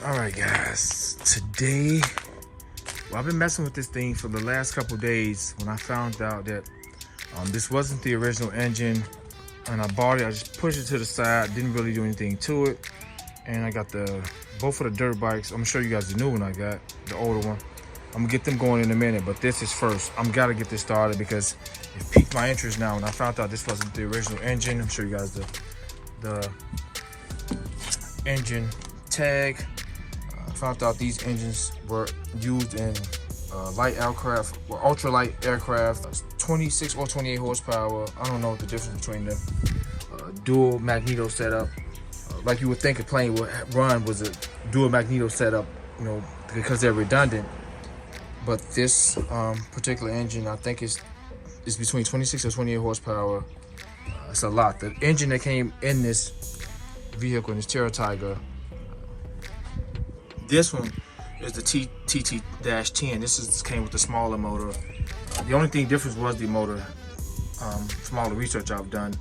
All right, guys. Today, I've been messing with this thing for the last couple days. When I found out that this wasn't the original engine, and I bought it, I just pushed it to the side. Didn't really do anything to it. And I got both of the dirt bikes. I'm gonna show you guys the new one I got, the older one. I'm gonna get them going in a minute, but this is first. I'm gotta get this started because it piqued my interest now. When I found out this wasn't the original engine, I'm show you guys the engine tag. I found out these engines were used in light aircraft or ultralight aircraft, 26 or 28 horsepower. I don't know what the difference between them. Dual magneto setup. Like you would think a plane would run was a dual magneto setup, you know, because they're redundant. But this particular engine, I think is between 26 or 28 horsepower. It's a lot. The engine that came in this vehicle, in this Terra Tiger, this one is the TT-10. This came with the smaller motor. The only thing difference was the motor, from all the research I've done.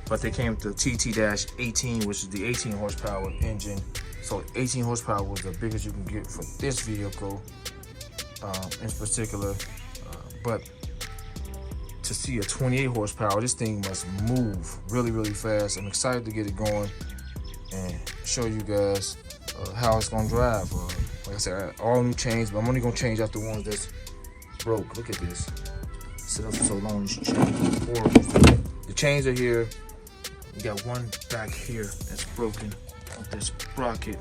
But they came with the TT-18, which is the 18 horsepower engine. So 18 horsepower was the biggest you can get for this vehicle in particular. But to see a 28 horsepower, this thing must move really, really fast. I'm excited to get it going and show you guys how it's gonna drive. Like I said, all new chains, but I'm only gonna change out the ones that's broke. Look at this. Set up for so long, this chain is horrible. The chains are here. We got one back here that's broken with this sprocket.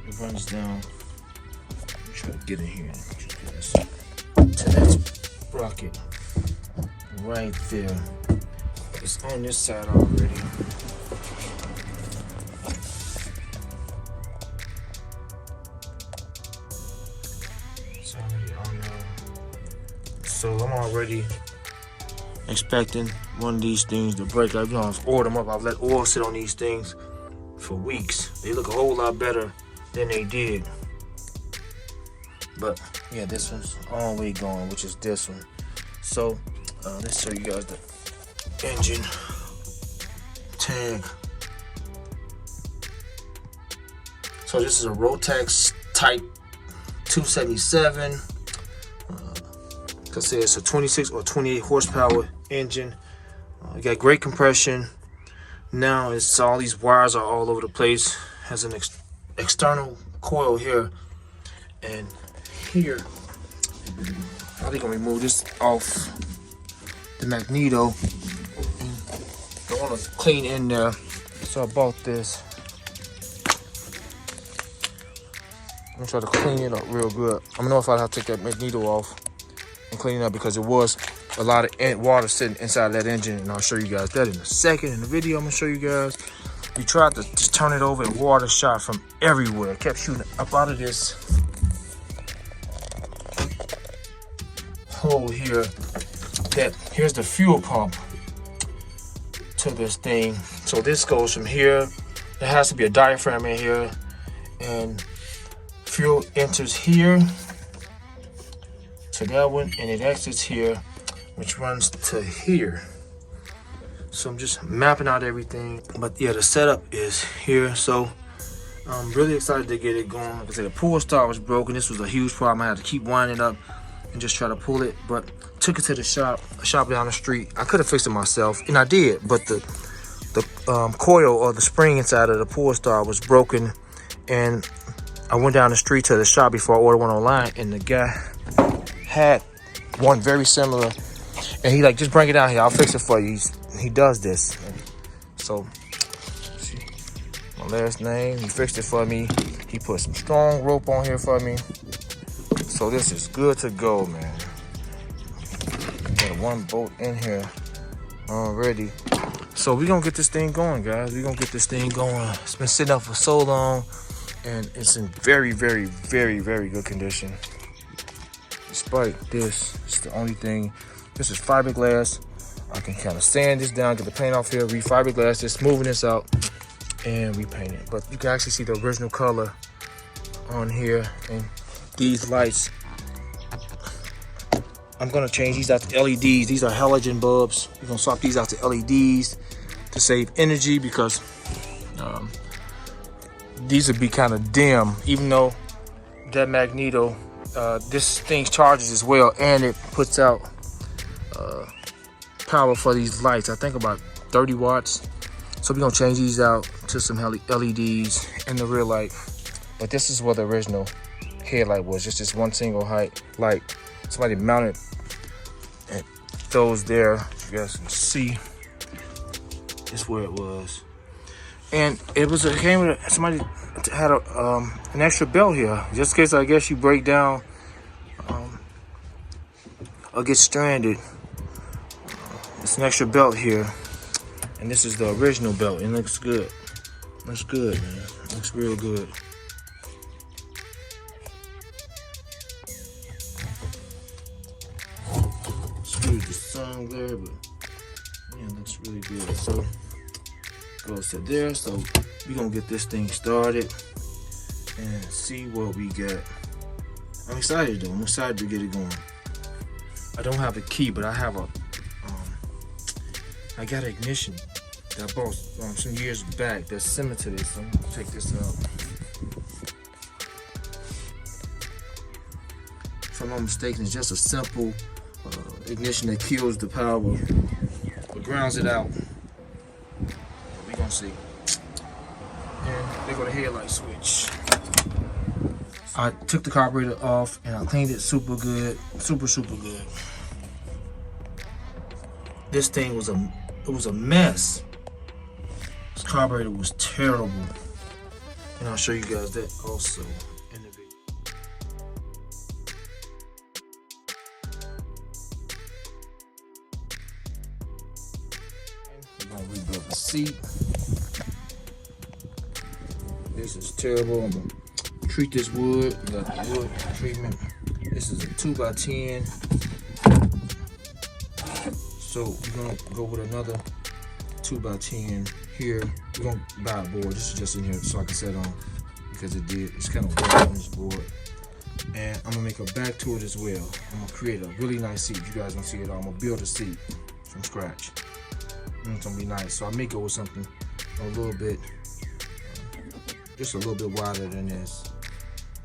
It runs down. Let me try to get in here to that sprocket right there. It's on this side already. It's already on there. So I'm already expecting one of these things to break. I've ordered them up. I've let oil sit on these things for weeks. They look a whole lot better than they did. But yeah, this one's all the way going, which is this one. So let's show you guys the engine tag. So this is a Rotax type 277. Cause it's a 26 or 28 horsepower engine. You got great compression. Now it's all these wires are all over the place. Has an external coil here and here. Probably gonna remove this off the magneto. I want to clean in there, so I bought this. I'm gonna try to clean it up real good. I'm gonna know if I have to take that magneto off and clean it up because it was a lot of water sitting inside that engine, and I'll show you guys that in a second. In the video, I'm gonna show you guys. We tried to just turn it over and water shot from everywhere. It kept shooting up out of this hole here. Here's the fuel pump to this thing. So this goes from here. There has to be a diaphragm in here, and fuel enters here to that one, and it exits here, which runs to here. So I'm just mapping out everything. But yeah, the setup is here. So I'm really excited to get it going. Like I said, the pull start was broken. This was a huge problem. I had to keep winding up and just try to pull it. But took it to the shop, a shop down the street. I could have fixed it myself, and I did. But the coil or the spring inside of the pull start was broken, and I went down the street to the shop before I ordered one online, and the guy had one very similar, and he like, just bring it down here, I'll fix it for you. He does this. So see my last name, he fixed it for me. He put some strong rope on here for me, so this is good to go, man. Got one bolt in here already. So we're gonna get this thing going, guys. We're gonna get this thing going. It's been sitting up for so long, and it's in very, very, very, very good condition. Despite this, it's the only thing. This is fiberglass. I can kind of sand this down, get the paint off here, re-fiberglass this, smoothing this out, and repaint it. But you can actually see the original color on here, and these lights. I'm gonna change these out to LEDs. These are halogen bulbs. We're gonna swap these out to LEDs to save energy because these would be kind of dim, even though that magneto, this thing charges as well, and it puts out power for these lights. I think about 30 watts. So we're gonna change these out to some LEDs in the rear light. But this is what the original headlight was, just this one single light. Somebody mounted and those there. You guys can see this where it was. And it was came with somebody had an extra belt here, just in case I guess you break down or get stranded. It's an extra belt here, and this is the original belt. It looks good. Looks good, man. Looks real good. Screwed the sun there, but yeah, it looks really good. So goes to there. So we're gonna get this thing started and see what we get. I'm excited though. I'm excited to get it going. I don't have a key, but I have I got an ignition that I bought some years back that's similar to this. So I'm gonna take this out. If I'm not mistaken, it's just a simple ignition that kills the power, but grounds it out. We're gonna see. And there go the headlight switch. I took the carburetor off and I cleaned it super good, super good. This thing was a mess. This carburetor was terrible, and I'll show you guys that also in the video. We're gonna rebuild the seat. This is terrible. I'm gonna treat this wood. We got the wood treatment. This is a 2x10. So we're gonna go with another 2x10 here. We're gonna buy a board. This is just in here so I can set on, because it's kind of wet on this board. And I'm gonna make a back to it as well. I'm gonna create a really nice seat. You guys gonna see it all. I'm gonna build a seat from scratch. And it's gonna be nice. So I may go with something a little bit, just a little bit wider than this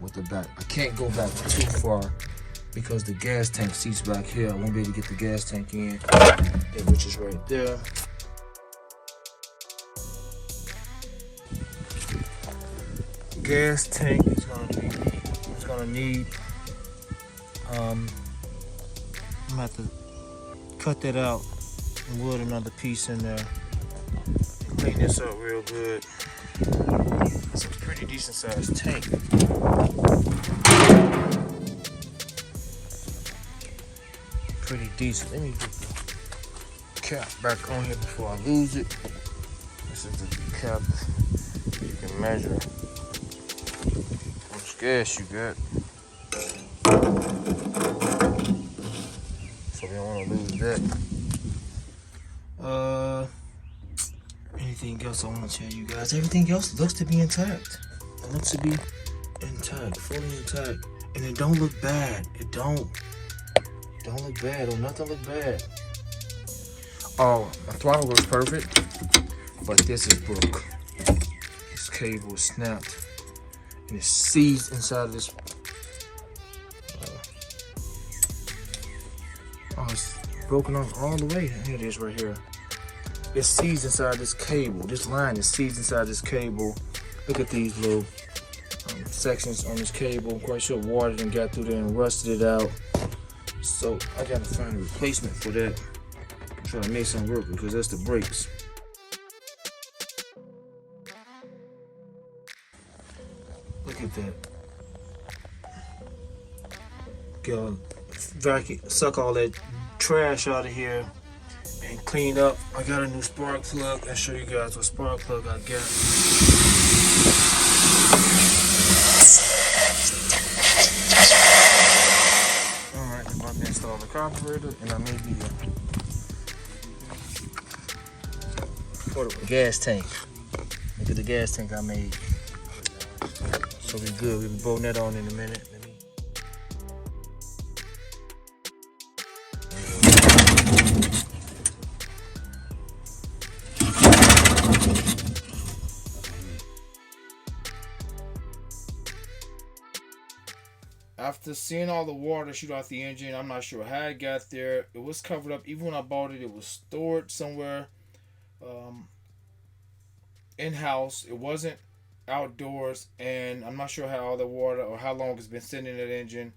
with the back. I can't go back too far because the gas tank seats back here. I won't be able to get the gas tank in, which is right there. Gas tank is gonna need I'm gonna have to cut that out and wood another piece in there and clean this up real good. It's a pretty decent sized tank. Pretty decent. Let me get the cap back on here before I lose it. This is the cap. You can measure how much gas you got. So we don't want to lose that. Anything else I want to tell you guys? Everything else looks to be intact. It looks to be intact, fully intact, and it don't look bad. It don't look bad, or nothing look bad. Oh, my throttle looks perfect, but this is broke. This cable is snapped, and it's seized inside of this. Oh, it's broken off all the way. Here it is right here. It's seized inside this cable. This line is seized inside this cable. Look at these little sections on this cable. I'm quite sure water done got through there and rusted it out. So I gotta find a replacement for that. I'm trying to make something work because that's the brakes. Look at that. Go vacuum, suck all that trash out of here and clean up. I got a new spark plug. I'll show you guys what spark plug I got. Alright, I'm about to install the carburetor, and I may be for the gas tank. Look at the gas tank I made. So we good. We'll be bolting that on in a minute. After seeing all the water shoot out the engine, I'm not sure how it got there. It was covered up. Even when I bought it, it was stored somewhere in-house. It wasn't outdoors, and I'm not sure how all the water or how long it's been sitting in that engine.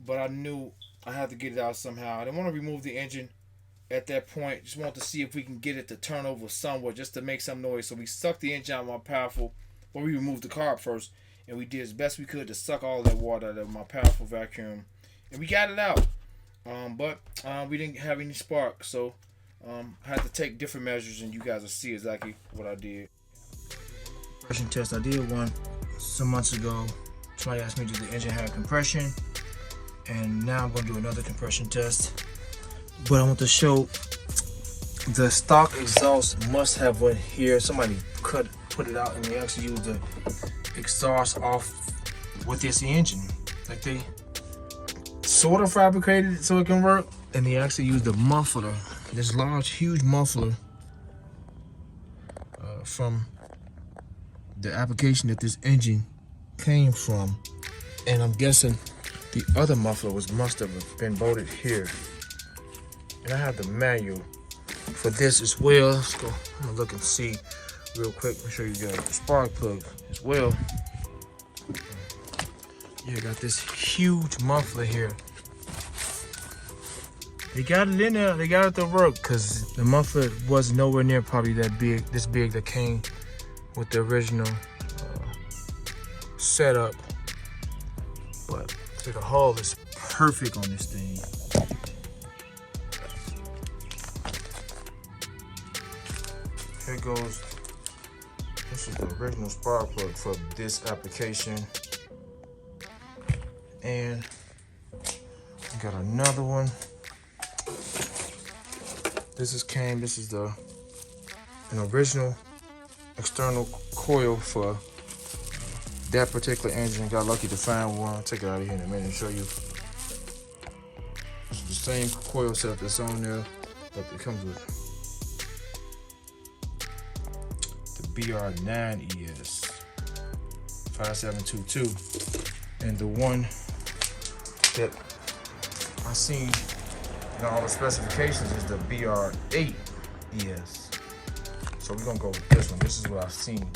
But I knew I had to get it out somehow. I didn't want to remove the engine at that point. Just wanted to see if we can get it to turn over somewhat, just to make some noise. So we sucked the engine out of my powerful. Well, we removed the carb first. And we did as best we could to suck all that water out of my powerful vacuum. And we got it out. But we didn't have any spark. So I had to take different measures, and you guys will see exactly what I did. Compression test. I did one some months ago. Somebody asked me, did the engine have compression? And now I'm going to do another compression test. But I want to show the stock exhaust must have one here. Somebody put it out, and they actually used the exhaust off with this engine. Like, they sort of fabricated it so it can work, and they actually used the muffler, this large, huge muffler from the application that this engine came from. And I'm guessing the other muffler must have been bolted here. And I have the manual for this as well. Let's go. I'm gonna look and see real quick. I'll show you guys the spark plug as well. Yeah, got this huge muffler here. They got it in there. They got it to work, because the muffler was nowhere near probably that big, this big, that came with the original setup. But the hull is perfect on this thing. Here goes. This is the original spark plug for this application. And I got another one. This is an original external coil for that particular engine. Got lucky to find one. I'll take it out of here in a minute and show you. It's the same coil setup that's on there, but it comes with the BR9ES 5722, and the one that I seen in all the specifications is the BR8ES. So we're gonna go with this one. This is what I've seen.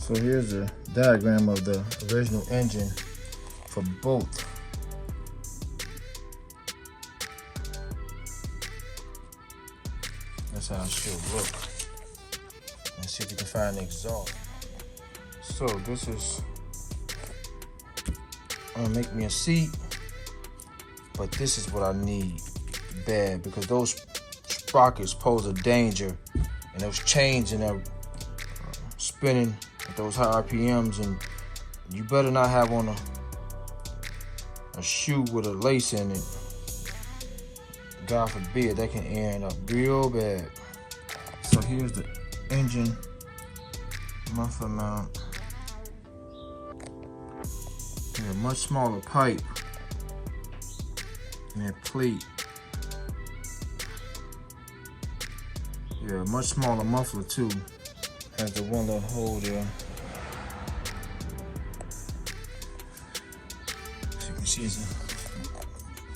So here's a diagram of the original engine for both. That's how it should look. And see if you can find the exhaust. So this is, I'm gonna make me a seat, but this is what I need bad, because those sprockets pose a danger, and those chains and they're spinning at those high RPMs, and you better not have on a shoe with a lace in it. God forbid, that can end up real bad. So here's the engine muffler mount. And a much smaller pipe and that plate. Yeah, a much smaller muffler too. Has the one little hole there. As you can see, it's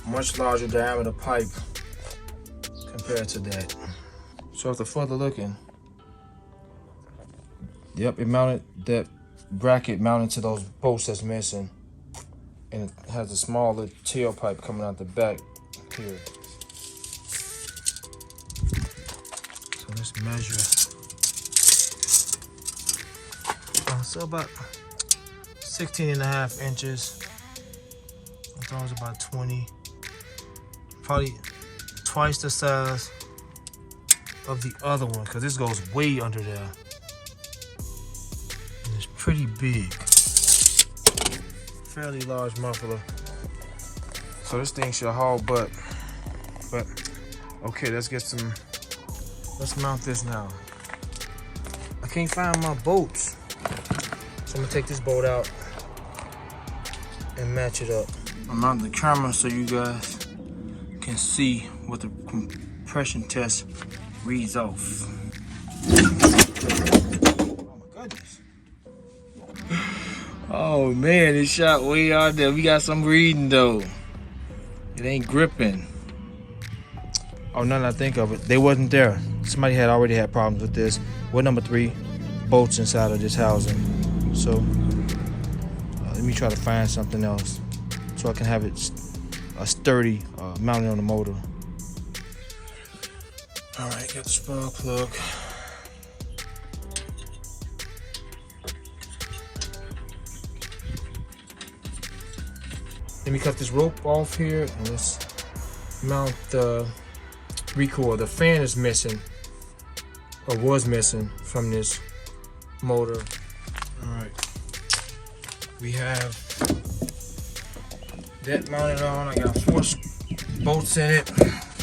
a much larger diameter pipe compared to that. So after further looking, yep, it mounted, that bracket mounted to those bolts that's missing. And it has a smaller tailpipe coming out the back here. So let's measure. So about 16.5 inches. I thought it was about 20. Probably twice the size of the other one, because this goes way under there. And it's pretty big. Fairly large muffler. So this thing should haul butt. But okay, let's mount this now. I can't find my bolts. So I'm gonna take this bolt out and match it up. I'm mounting the camera so you guys can see what the compression test reads off. Oh my goodness. Oh Oh man, it shot way out there. We got some reading though. It ain't gripping. Oh, now that I think of it, they wasn't there. Somebody had already had problems with this. What number 3 bolts inside of this housing? So let me try to find something else so I can have it sturdy mounted on the motor. All right, got the spark plug. Let me cut this rope off here and let's mount the recoil. The fan is missing, or was missing, from this motor. All right, we have that mounted on. I got 4 bolts in it.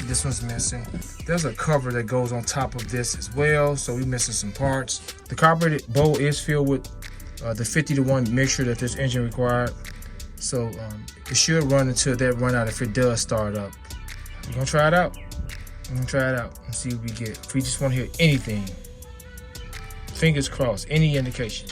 This one's missing. There's a cover that goes on top of this as well, so we're missing some parts. The carbureted bowl is filled with the 50-to-1 mixture that this engine required, so it should run until that run out if it does start up. We're gonna try it out. and see what we get. If we just want to hear anything, fingers crossed, any indication.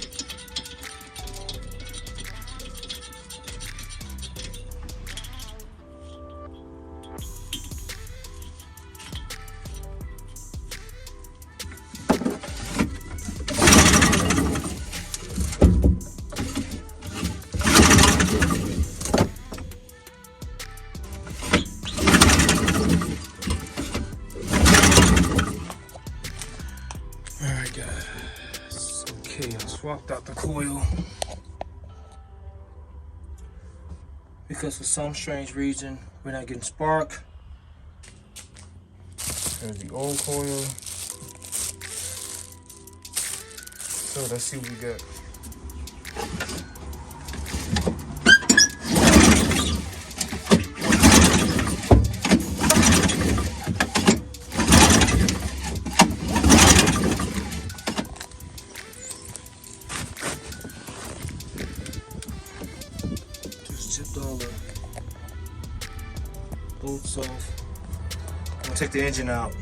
Swapped out the coil because for some strange reason we're not getting spark. There's the old coil. So let's see what we got. Chipped all the bolts off. I'm gonna take the engine out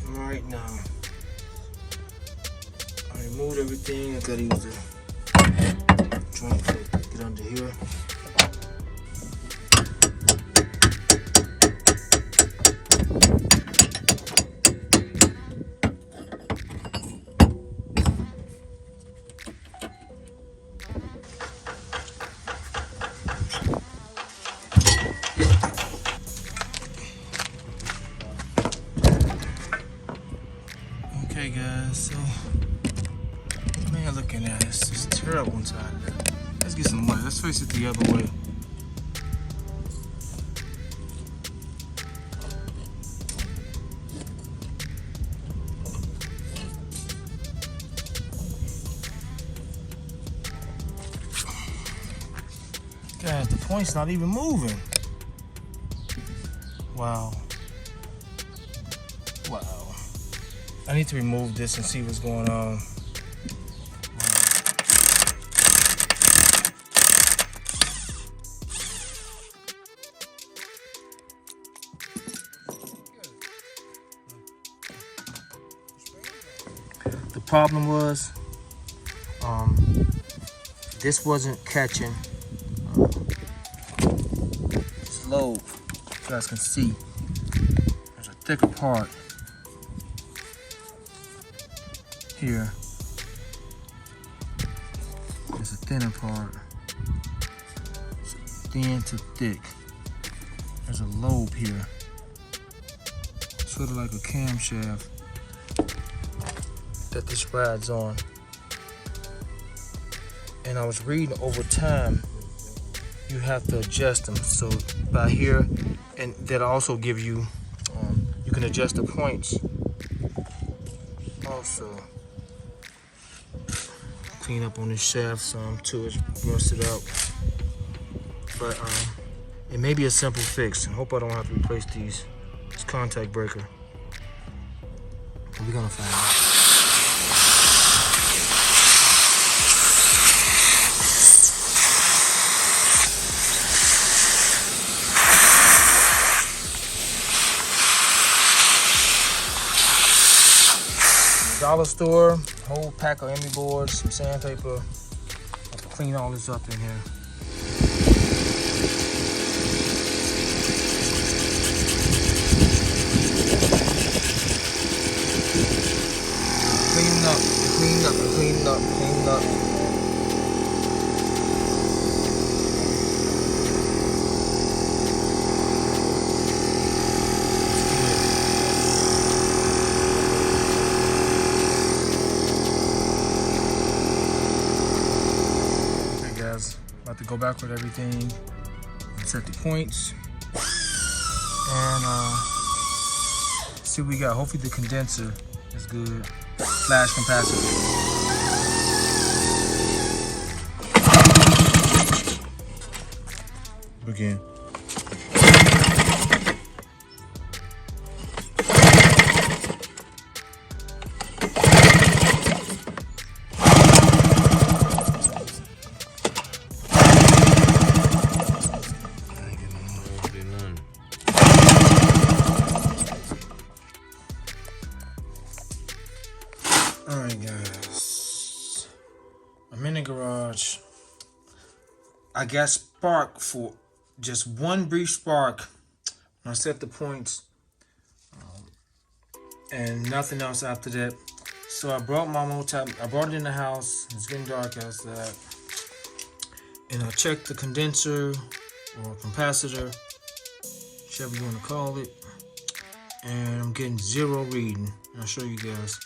right now. I removed everything. I gotta use the joint to get under here. Okay guys, so man, looking at this, it's terrible inside there. Let's get some light. Let's face it the other way. Guys, the point's not even moving. Wow. Wow. I need to remove this and see what's going on. The problem was, this wasn't catching this lobe. You guys can see there's a thicker part here. There's a thinner part. It's thin to thick. There's a lobe here, sort of like a camshaft that this rides on. And I was reading over time, you have to adjust them. So by here, and that'll also give you, you can adjust the points also. Clean up on this shaft some too, it's rusted out. But it may be a simple fix. I hope I don't have to replace this contact breaker. But we're gonna find out. Dollar store, whole pack of ME boards, some sandpaper, clean all this up in here. Clean up, clean up, clean up, clean up. Okay guys, about to go back with everything and set the points. And see what we got. Hopefully the condenser is good. Flash capacitor. Begin. Alright guys, I'm in the garage. I got spark for just one brief spark. I set the points and nothing else after that. So I brought my multi, I brought it in the house. It's getting dark outside. And I checked the condenser or capacitor, whichever you want to call it. And I'm getting 0 reading. I'll show you guys.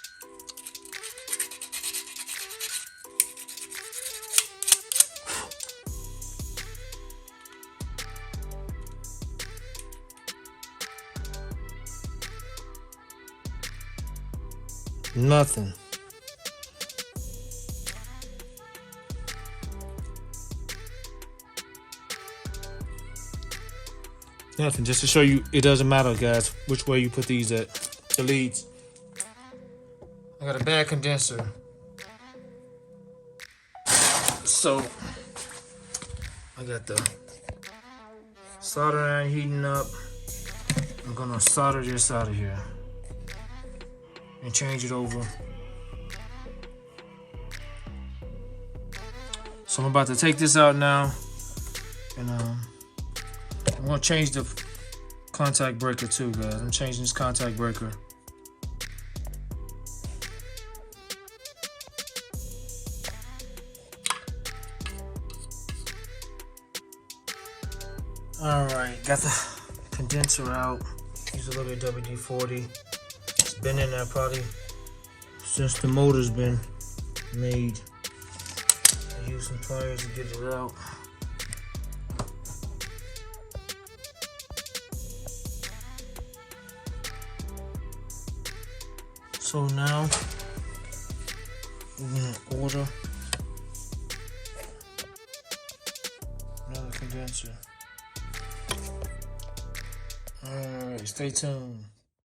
Nothing. Nothing. Just to show you, it doesn't matter, guys, which way you put these at. The leads. I got a bad condenser. So, I got the solder iron heating up. I'm gonna solder this out of here and change it over. So I'm about to take this out now, and I'm gonna change the contact breaker too, guys. I'm changing this contact breaker. All right, got the condenser out. Use a little bit of WD-40. It's been in there probably since the motor's been made. I use some pliers to get it out. So now we're gonna order another condenser. Alright, stay tuned.